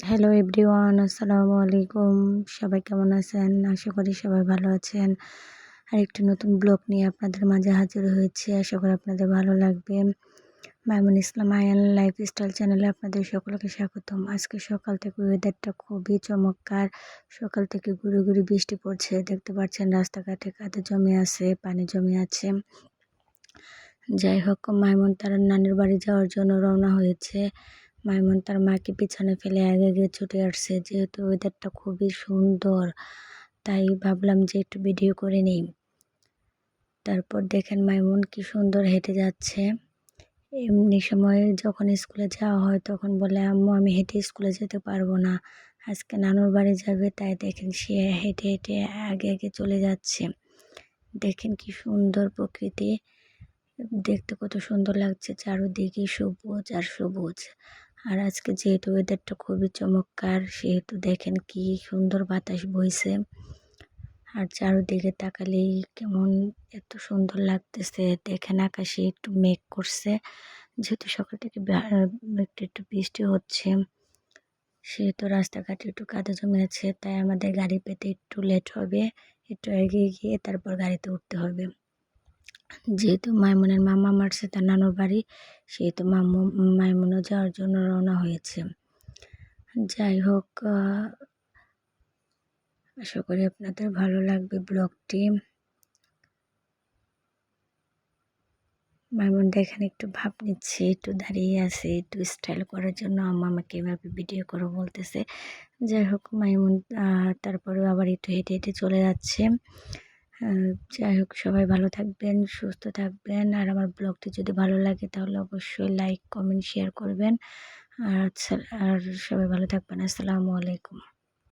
Hello everyone, আসসালামু আলাইকুম। সবাই কেমন আছেন? আশা করি সবাই ভালো আছেন। আরেকটি নতুন ব্লগ নিয়ে আপনাদের মাঝে হাজির হয়েছি। আশা করি আপনাদের ভালো লাগবে। মাইমুন ইসলাম আয়ান লাইফস্টাইল চ্যানেলে আপনাদের সকলকে স্বাগতম। আজকে সকাল থেকে ওয়েদারটা খুবই চমৎকার। সকাল থেকে গুঁড়ি গুঁড়ি বৃষ্টি পড়ছে। দেখতে পাচ্ছেন রাস্তাঘাটে কাদা জমে আছে, পানি জমে আছে। যাই হোক, মাইমুন তার নানির বাড়ি যাওয়ার জন্য রওনা হয়েছে। মাইমুন তার মাকে পিছনে ফেলে আগে আগে ছুটে আসছে। যেহেতু ওয়েদারটা খুবই সুন্দর, তাই ভাবলাম যে একটু ভিডিও করে নিই। তারপর দেখেন মাইমুন কি সুন্দর হেঁটে যাচ্ছে। এমনি সময় যখন স্কুলে যাওয়া হয় তখন বলে, আম্মু আমি হেঁটে স্কুলে যেতে পারবো না, আজকে নানুর বাড়ি যাবে। তাই দেখেন সে হেঁটে হেঁটে আগে আগে চলে যাচ্ছে। দেখেন কি সুন্দর প্রকৃতি, দেখতে কত সুন্দর লাগছে, চারদিকে সবুজ আর সবুজ। আর আজকে যেহেতু ওয়েদারটা খুবই চমৎকার, সেহেতু দেখেন কি সুন্দর বাতাস বইছে। আর চারদিকে তাকালেই কেমন এত সুন্দর লাগতেছে। দেখেন আকাশে একটু মেঘ করছে, যেহেতু সকাল থেকে একটু একটু বৃষ্টি হচ্ছে, সেহেতু রাস্তাঘাটে একটু কাদা জমে আছে। তাই আমাদের গাড়ি পেতে একটু লেট হবে, একটু এগিয়ে গিয়ে তারপর গাড়িতে উঠতে হবে। যেহেতু মাইমুনের মামা মারছে তার নানুর বাড়ি, সেহেতু মাইমুনও যাওয়ার জন্য রওনা হয়েছে। যাই হোক, আশা করি আপনাদের ভালো লাগবে ব্লগটি। মাইমুন দেখেন একটু ভাব নিচ্ছে, একটু দাঁড়িয়ে আছে, একটু স্টাইল করার জন্য আম্মা আমাকে এভাবে ভিডিও করো বলতেছে। যাই হোক, মাইমুন তারপরে আবার একটু হেঁটে হেঁটে চলে যাচ্ছে। যাই হোক, সবাই ভালো থাকবেন, সুস্থ থাকবেন। আর আমার ব্লগটি যদি ভালো লাগে তাহলে অবশ্যই লাইক, কমেন্ট, শেয়ার করবেন। আর সবাই ভালো থাকবেন। আসসালামু আলাইকুম।